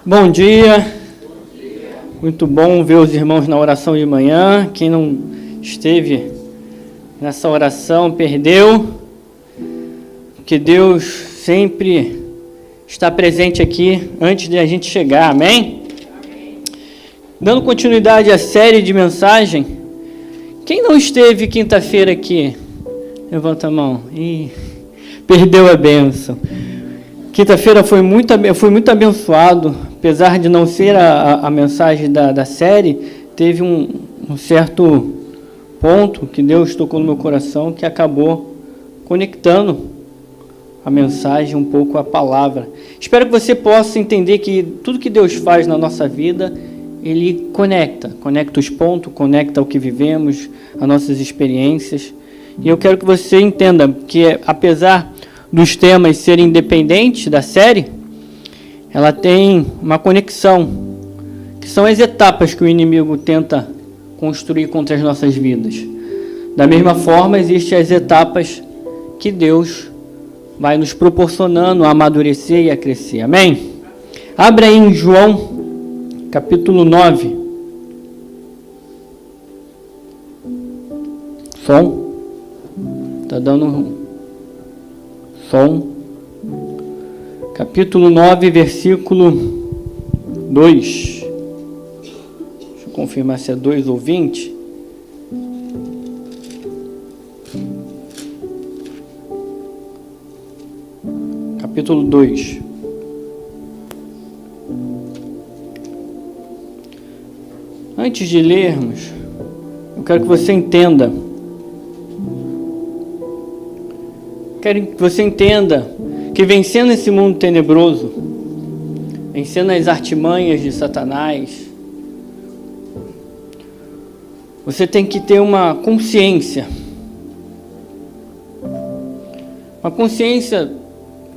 Bom dia, muito bom ver os irmãos na oração de manhã. Quem não esteve nessa oração perdeu, que Deus sempre está presente aqui antes de a gente chegar, amém? Dando continuidade à série de mensagem, quem não esteve quinta-feira aqui? Levanta a mão. Ih, perdeu a bênção. Quinta-feira fui muito abençoado, apesar de não ser a mensagem da série, teve um certo ponto que Deus tocou no meu coração, que acabou conectando a mensagem um pouco à palavra. Espero que você possa entender que tudo que Deus faz na nossa vida, Ele conecta os pontos, conecta o que vivemos, as nossas experiências. E eu quero que você entenda que, apesar dos temas serem independentes da série, ela tem uma conexão, que são as etapas que o inimigo tenta construir contra as nossas vidas. Da mesma forma, existem as etapas que Deus vai nos proporcionando a amadurecer e a crescer. Amém? Abra aí em João, capítulo 9. Som. Está dando som. Capítulo 9, versículo 2. Deixa eu confirmar se é 2 ou 20. Capítulo 2. Antes de lermos, eu quero que você entenda. Quero que você entenda que vencendo esse mundo tenebroso, vencendo as artimanhas de Satanás, você tem que ter uma consciência. Uma consciência,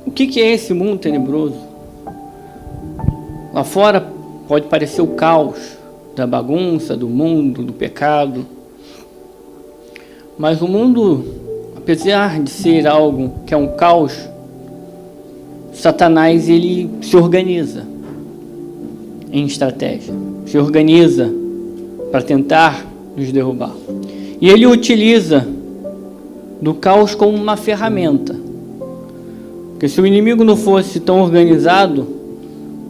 o que é esse mundo tenebroso? Lá fora pode parecer o caos da bagunça, do mundo, do pecado. Mas o mundo, apesar de ser algo que é um caos, Satanás, ele se organiza em estratégia, se organiza para tentar nos derrubar. E ele utiliza do caos como uma ferramenta. Porque se o inimigo não fosse tão organizado,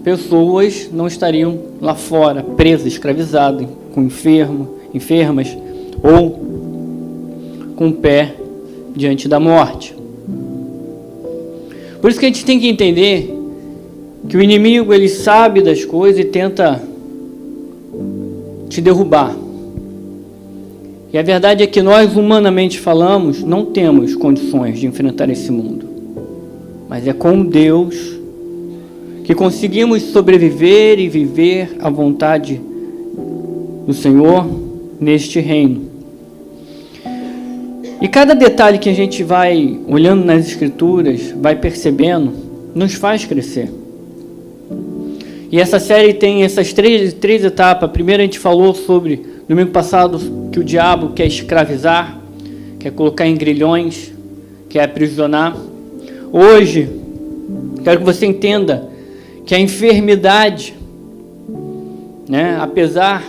pessoas não estariam lá fora, presas, escravizadas, com enfermas ou com o pé diante da morte. Por isso que a gente tem que entender que o inimigo, ele sabe das coisas e tenta te derrubar. E a verdade é que nós, humanamente falamos, não temos condições de enfrentar esse mundo. Mas é com Deus que conseguimos sobreviver e viver a vontade do Senhor neste reino. E cada detalhe que a gente vai olhando nas Escrituras, vai percebendo, nos faz crescer. E essa série tem essas três etapas. Primeiro a gente falou sobre, domingo passado, que o diabo quer escravizar, quer colocar em grilhões, quer aprisionar. Hoje, quero que você entenda que a enfermidade, apesar,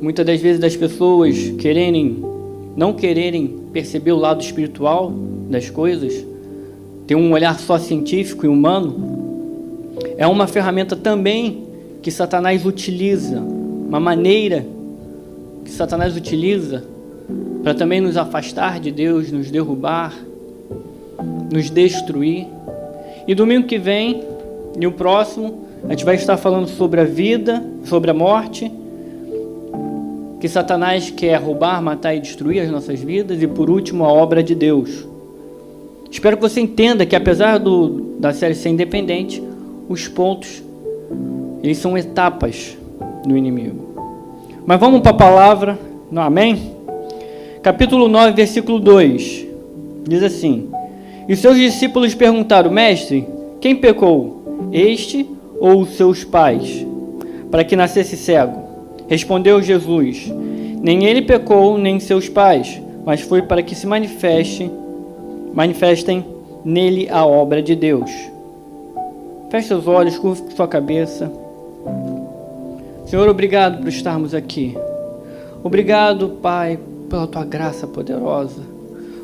muitas das vezes, das pessoas não quererem perceber o lado espiritual das coisas, ter um olhar só científico e humano, é uma ferramenta também que Satanás utiliza, uma maneira que Satanás utiliza para também nos afastar de Deus, nos derrubar, nos destruir. E domingo que vem, e o próximo, a gente vai estar falando sobre a vida, sobre a morte, que Satanás quer roubar, matar e destruir as nossas vidas, e por último a obra de Deus. Espero que você entenda que apesar da série ser independente, os pontos, eles são etapas do inimigo. Mas vamos para a palavra, não, amém? Capítulo 9, versículo 2, diz assim: E seus discípulos perguntaram: Mestre, quem pecou, este ou os seus pais, para que nascesse cego? Respondeu Jesus: Nem ele pecou, nem seus pais, mas foi para que se manifestem nele a obra de Deus. Feche seus olhos, curva sua cabeça. Senhor, obrigado por estarmos aqui. Obrigado, Pai, pela Tua graça poderosa.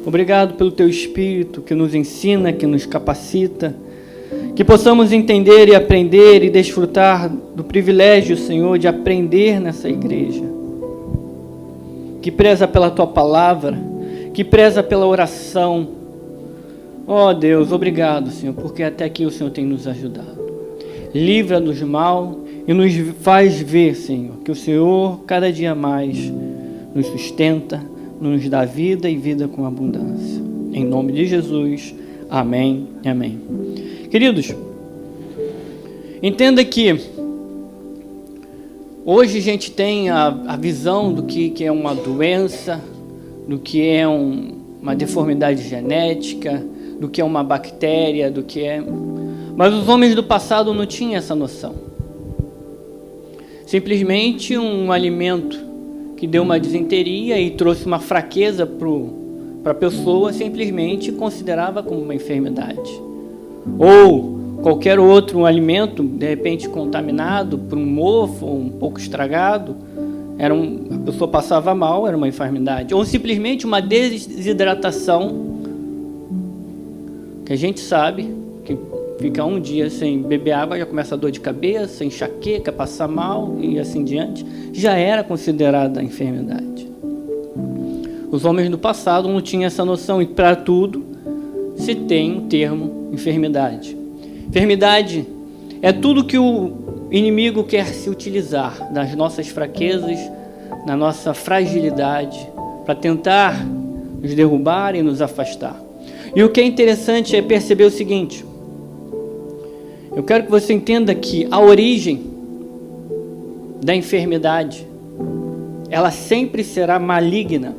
Obrigado pelo Teu Espírito que nos ensina, que nos capacita, que possamos entender e aprender e desfrutar do privilégio, Senhor, de aprender nessa igreja, que preza pela Tua palavra, que preza pela oração. Ó Deus, obrigado, Senhor, porque até aqui o Senhor tem nos ajudado. Livra-nos do mal e nos faz ver, Senhor, que o Senhor cada dia mais nos sustenta, nos dá vida e vida com abundância. Em nome de Jesus, amém e amém. Queridos, entenda que hoje a gente tem a visão do que é uma doença, do que é uma deformidade genética, do que é uma bactéria, do que é... Mas os homens do passado não tinham essa noção. Simplesmente um alimento que deu uma disenteria e trouxe uma fraqueza para a pessoa, simplesmente considerava como uma enfermidade. Ou qualquer outro alimento, de repente contaminado por um mofo, um pouco estragado, a pessoa passava mal, era uma enfermidade. Ou simplesmente uma desidratação, que a gente sabe que fica um dia sem beber água, já começa a dor de cabeça, enxaqueca, passar mal e assim diante, já era considerada enfermidade. Os homens do passado não tinham essa noção, e para tudo se tem o termo enfermidade. Enfermidade é tudo que o inimigo quer se utilizar das nossas fraquezas, da nossa fragilidade, para tentar nos derrubar e nos afastar. E o que é interessante é perceber o seguinte: eu quero que você entenda que a origem da enfermidade, ela sempre será maligna.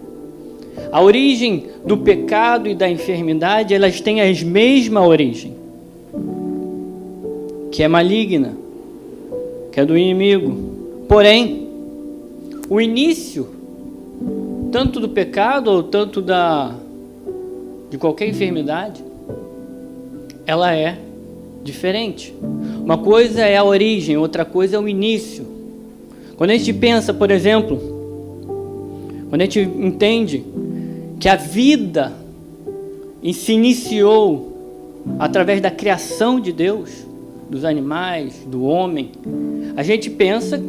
A origem do pecado e da enfermidade, elas têm a mesma origem, que é maligna, que é do inimigo. Porém, o início, tanto do pecado ou tanto de qualquer enfermidade, ela é diferente. Uma coisa é a origem, outra coisa é o início. Quando a gente pensa, por exemplo, quando a gente entende que a vida se iniciou através da criação de Deus, dos animais, do homem, a gente pensa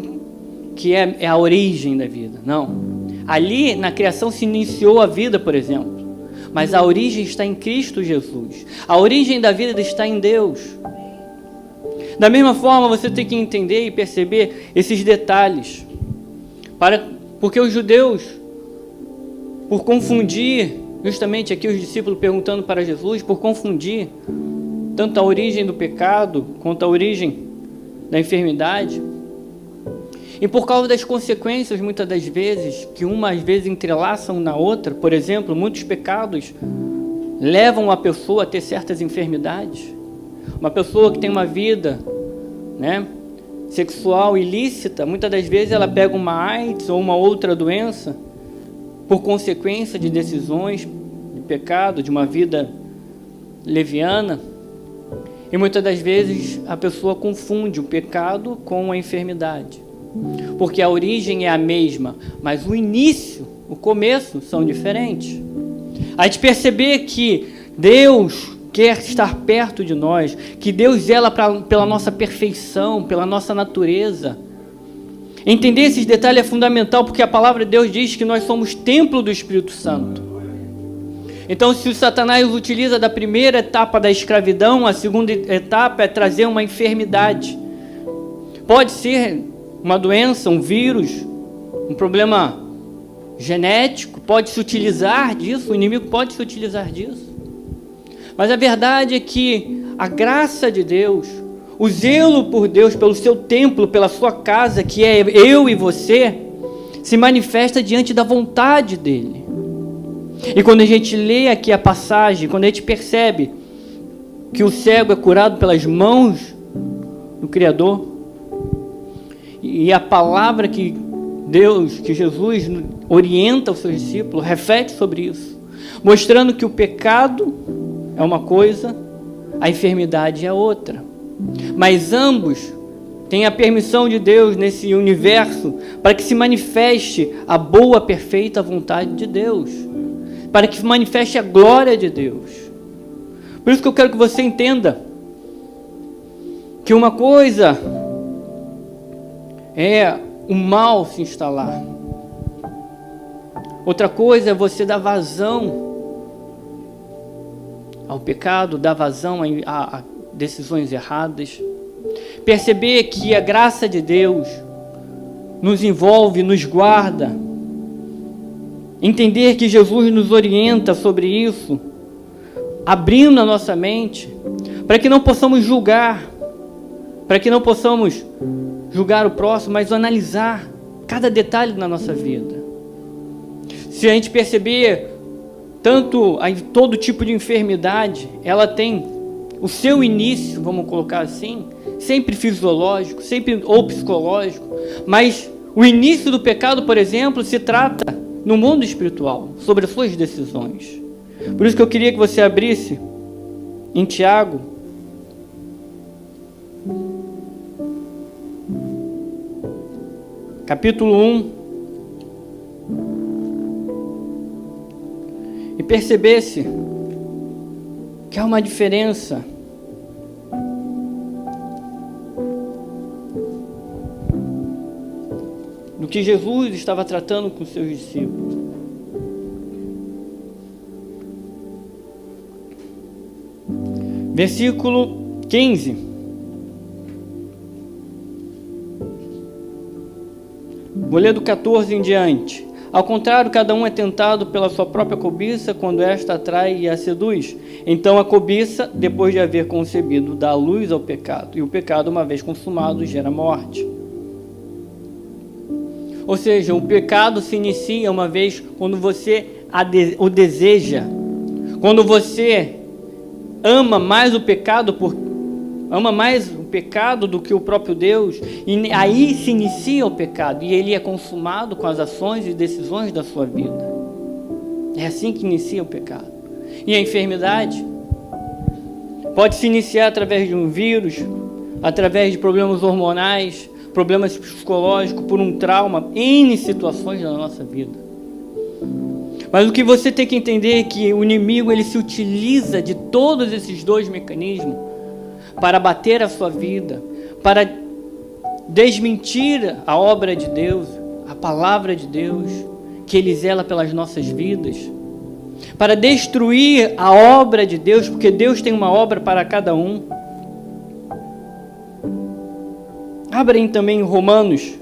que é a origem da vida. Não. Ali na criação se iniciou a vida, por exemplo. Mas a origem está em Cristo Jesus. A origem da vida está em Deus. Da mesma forma, você tem que entender e perceber esses detalhes. Porque os judeus, por confundir, justamente aqui os discípulos perguntando para Jesus, por confundir tanto a origem do pecado quanto a origem da enfermidade, e por causa das consequências, muitas das vezes, que uma às vezes entrelaçam na outra, por exemplo, muitos pecados levam a pessoa a ter certas enfermidades. Uma pessoa que tem uma vida, sexual ilícita, muitas das vezes ela pega uma AIDS ou uma outra doença por consequência de decisões de pecado, de uma vida leviana. E muitas das vezes a pessoa confunde o pecado com a enfermidade, porque a origem é a mesma, mas o início, o começo são diferentes. A gente perceber que Deus quer estar perto de nós, que Deus zela pela nossa perfeição, pela nossa natureza. Entender esses detalhes é fundamental, porque a palavra de Deus diz que nós somos templo do Espírito Santo. Então, se o Satanás utiliza da primeira etapa da escravidão, a segunda etapa é trazer uma enfermidade. Pode ser uma doença, um vírus, um problema genético, pode se utilizar disso, o inimigo pode se utilizar disso. Mas a verdade é que a graça de Deus, o zelo por Deus, pelo seu templo, pela sua casa, que é eu e você, se manifesta diante da vontade dele. E quando a gente lê aqui a passagem, quando a gente percebe que o cego é curado pelas mãos do Criador, e a palavra que Jesus orienta os seus discípulos, reflete sobre isso, mostrando que o pecado é uma coisa, a enfermidade é outra. Mas ambos tem a permissão de Deus nesse universo para que se manifeste a boa, perfeita vontade de Deus, para que se manifeste a glória de Deus. Por isso que eu quero que você entenda que uma coisa é o mal se instalar, outra coisa é você dar vazão ao pecado, dar vazão a decisões erradas. Perceber que a graça de Deus nos envolve, nos guarda. Entender que Jesus nos orienta sobre isso, abrindo a nossa mente, para que não possamos julgar, para que não possamos julgar o próximo, mas analisar cada detalhe da nossa vida. Se a gente perceber todo tipo de enfermidade, ela tem o seu início, vamos colocar assim, sempre fisiológico, sempre ou psicológico, mas o início do pecado, por exemplo, se trata no mundo espiritual, sobre as suas decisões. Por isso que eu queria que você abrisse em Tiago, capítulo 1, e percebesse que há uma diferença do que Jesus estava tratando com seus discípulos. Versículo 15. Vou ler do 14 em diante. Ao contrário, cada um é tentado pela sua própria cobiça, quando esta atrai e a seduz. Então a cobiça, depois de haver concebido, dá luz ao pecado. E o pecado, uma vez consumado, gera morte. Ou seja, o pecado se inicia uma vez quando você o deseja. Quando você ama mais o pecado do que o próprio Deus, e aí se inicia o pecado, e ele é consumado com as ações e decisões da sua vida. É assim que inicia o pecado. E a enfermidade pode se iniciar através de um vírus, através de problemas hormonais, problemas psicológicos, por um trauma, N situações na nossa vida. Mas o que você tem que entender é que o inimigo, ele se utiliza de todos esses dois mecanismos para bater a sua vida, para desmentir a obra de Deus, a palavra de Deus, que Ele zela pelas nossas vidas, para destruir a obra de Deus, porque Deus tem uma obra para cada um. Abrem também em Romanos.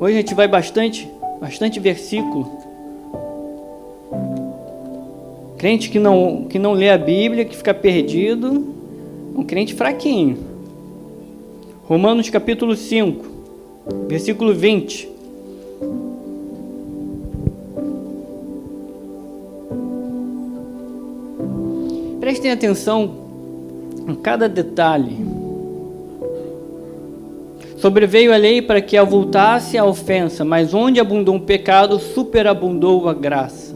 Hoje a gente vai bastante versículo. Crente que não lê a Bíblia, que fica perdido, um crente fraquinho. Romanos capítulo 5, versículo 20. Prestem atenção em cada detalhe. Sobreveio a lei para que avultasse a ofensa, mas onde abundou o pecado, superabundou a graça.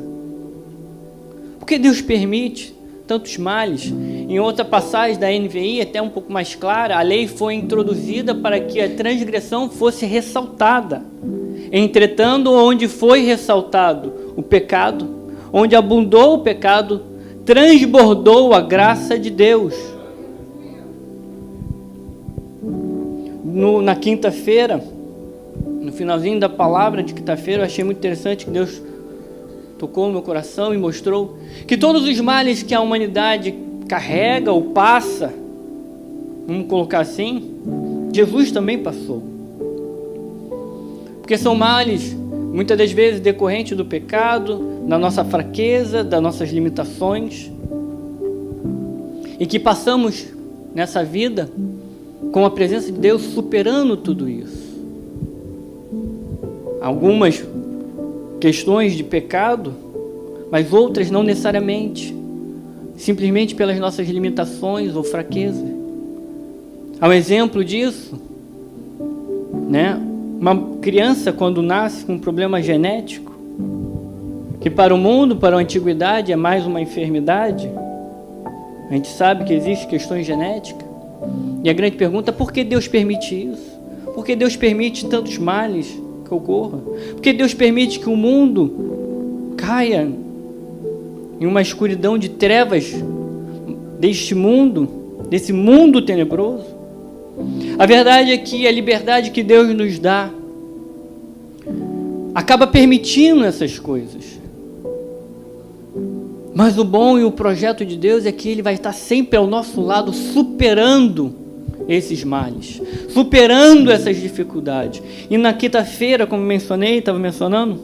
Porque Deus permite tantos males? Em outra passagem da NVI, até um pouco mais clara, a lei foi introduzida para que a transgressão fosse ressaltada. Entretanto, onde foi ressaltado o pecado, onde abundou o pecado, transbordou a graça de Deus. Na quinta-feira, no finalzinho da palavra de quinta-feira, eu achei muito interessante que Deus tocou no meu coração e mostrou que todos os males que a humanidade carrega ou passa, vamos colocar assim, Jesus também passou. Porque são males, muitas das vezes, decorrentes do pecado, da nossa fraqueza, das nossas limitações, e que passamos nessa vida com a presença de Deus superando tudo isso. Algumas questões de pecado, mas outras não necessariamente, simplesmente pelas nossas limitações ou fraquezas. Há um exemplo disso, né? Uma criança, quando nasce com um problema genético, que para o mundo, para a antiguidade, é mais uma enfermidade. A gente sabe que existem questões genéticas. E a grande pergunta é: por que Deus permite isso? Por que Deus permite tantos males que ocorram? Por que Deus permite que o mundo caia em uma escuridão de trevas deste mundo, desse mundo tenebroso? A verdade é que a liberdade que Deus nos dá acaba permitindo essas coisas. Mas o bom e o projeto de Deus é que Ele vai estar sempre ao nosso lado, superando esses males, superando essas dificuldades. E na quinta-feira, como estava mencionando,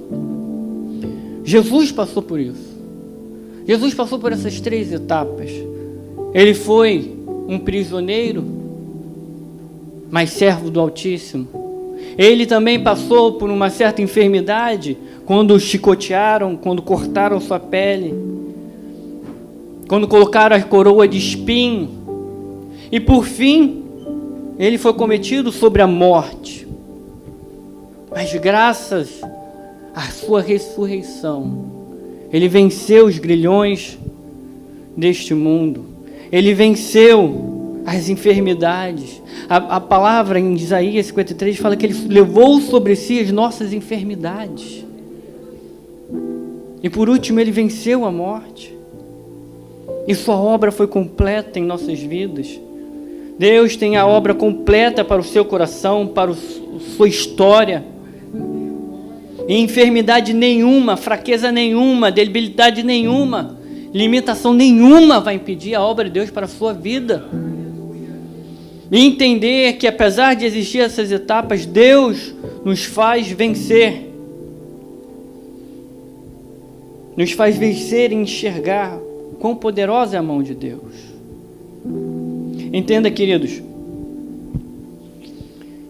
Jesus passou por isso. Jesus passou por essas 3 etapas. Ele foi um prisioneiro, mas servo do Altíssimo. Ele também passou por uma certa enfermidade, quando o chicotearam, quando cortaram sua pele, quando colocaram a coroa de espinho. E por fim, ele foi cometido sobre a morte. Mas graças à sua ressurreição, ele venceu os grilhões deste mundo. Ele venceu as enfermidades. A palavra em Isaías 53 fala que ele levou sobre si as nossas enfermidades. E por último, ele venceu a morte. E sua obra foi completa em nossas vidas. Deus tem a obra completa para o seu coração, para sua história. E enfermidade nenhuma, fraqueza nenhuma, debilidade nenhuma, limitação nenhuma vai impedir a obra de Deus para a sua vida. E entender que apesar de existir essas etapas, Deus nos faz vencer. Nos faz vencer e enxergar quão poderosa é a mão de Deus. Entenda, queridos,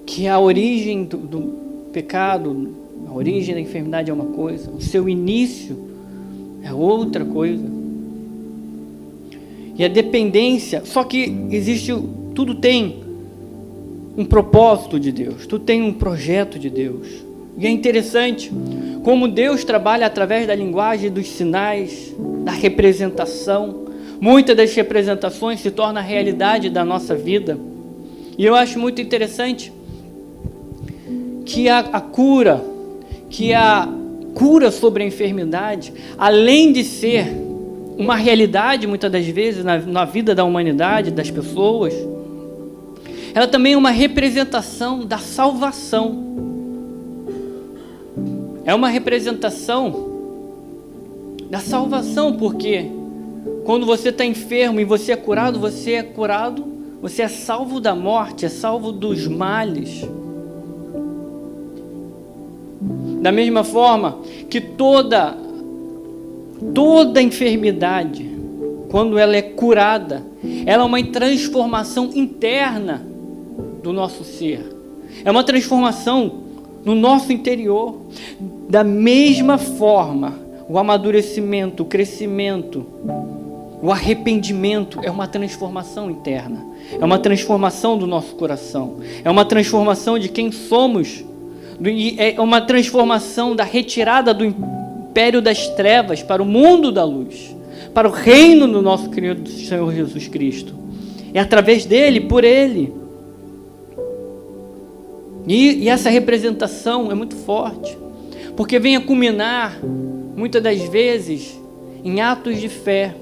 que a origem do pecado, a origem da enfermidade é uma coisa, o seu início é outra coisa. E a dependência, só que existe, tudo tem um propósito de Deus, tudo tem um projeto de Deus. E é interessante como Deus trabalha através da linguagem, dos sinais, da representação. Muitas das representações se tornam a realidade da nossa vida. E eu acho muito interessante que a cura sobre a enfermidade, além de ser uma realidade muitas das vezes na vida da humanidade, das pessoas, ela também é uma representação da salvação. É uma representação da salvação, porque quando você está enfermo e você é curado, você é salvo da morte, é salvo dos males. Da mesma forma que toda enfermidade, quando ela é curada, ela é uma transformação interna do nosso ser. É uma transformação no nosso interior. Da mesma forma, o amadurecimento, o crescimento, o arrependimento é uma transformação interna. É uma transformação do nosso coração. É uma transformação de quem somos. É uma transformação da retirada do império das trevas para o mundo da luz, para o reino do nosso querido Senhor Jesus Cristo. É através dele, por ele. E essa representação é muito forte, porque vem a culminar, muitas das vezes, em atos de fé.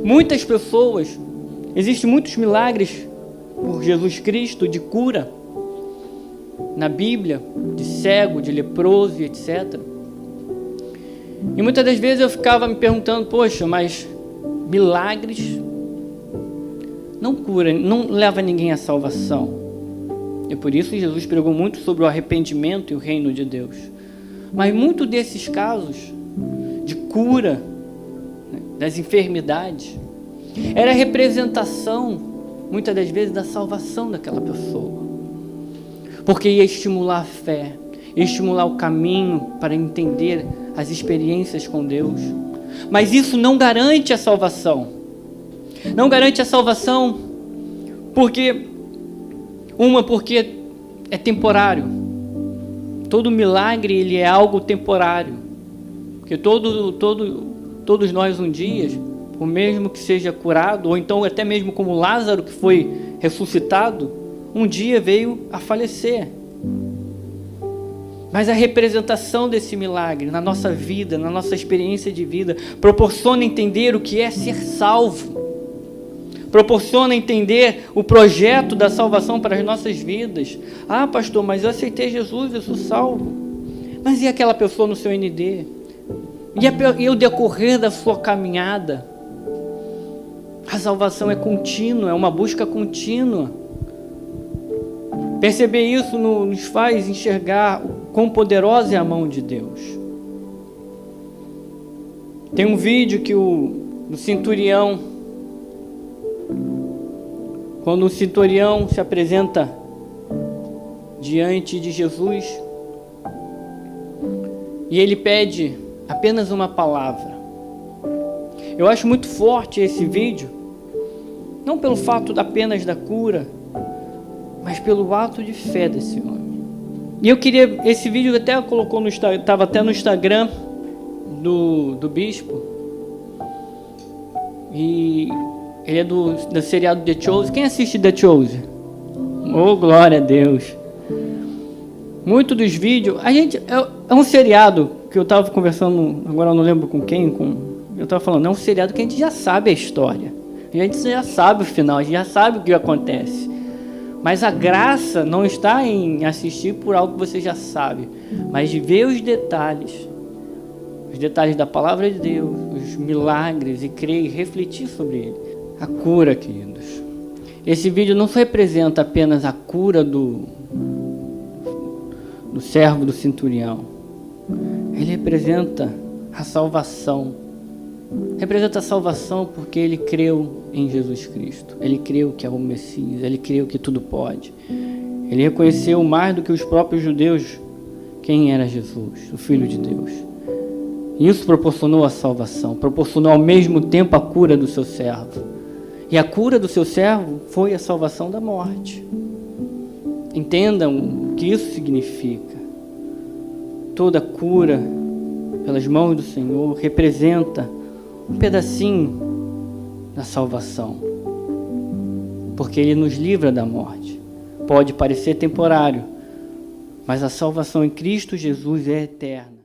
Muitas pessoas, existem muitos milagres por Jesus Cristo de cura na Bíblia, de cego, de leproso, etc. E muitas das vezes eu ficava me perguntando, poxa, mas milagres não cura, não leva ninguém à salvação. E por isso Jesus pregou muito sobre o arrependimento e o reino de Deus. Mas muitos desses casos de cura, né, das enfermidades, era a representação, muitas das vezes, da salvação daquela pessoa. Porque ia estimular a fé, ia estimular o caminho para entender as experiências com Deus. Mas isso não garante a salvação. Não garante a salvação porque é temporário. Todo milagre, ele é algo temporário. Porque todos nós um dia, por mesmo que seja curado, ou então até mesmo como Lázaro que foi ressuscitado, um dia veio a falecer. Mas a representação desse milagre na nossa vida, na nossa experiência de vida, proporciona entender o que é ser salvo. Proporciona entender o projeto da salvação para as nossas vidas. Ah, pastor, mas eu aceitei Jesus, eu sou salvo. Mas e aquela pessoa no seu ND? E o decorrer da sua caminhada? A salvação é contínua, é uma busca contínua. Perceber isso nos faz enxergar quão poderosa é a mão de Deus. Tem um vídeo que do centurião, quando o centurião se apresenta diante de Jesus e ele pede apenas uma palavra. Eu acho muito forte esse vídeo, não pelo fato apenas da cura, mas pelo ato de fé desse homem. E eu queria, esse vídeo até colocou estava até no Instagram do bispo, e ele é do seriado The Chosen. Quem assiste The Chosen? Oh, glória a Deus! Muito dos vídeos, é um seriado que eu estava conversando, agora eu não lembro com quem, eu estava falando, é um seriado que a gente já sabe a história, a gente já sabe o final, a gente já sabe o que acontece. Mas a graça não está em assistir por algo que você já sabe, mas de ver os detalhes da palavra de Deus, os milagres, e crer e refletir sobre ele. A cura, queridos. Esse vídeo não representa apenas a cura do servo do centurião. Ele representa a salvação. Representa a salvação porque ele creu em Jesus Cristo. Ele creu que é o Messias. Ele creu que tudo pode. Ele reconheceu mais do que os próprios judeus quem era Jesus, o Filho de Deus. E isso proporcionou a salvação. Proporcionou ao mesmo tempo a cura do seu servo. E a cura do seu servo foi a salvação da morte. Entendam o que isso significa. Toda cura pelas mãos do Senhor representa um pedacinho da salvação, porque Ele nos livra da morte. Pode parecer temporário, mas a salvação em Cristo Jesus é eterna.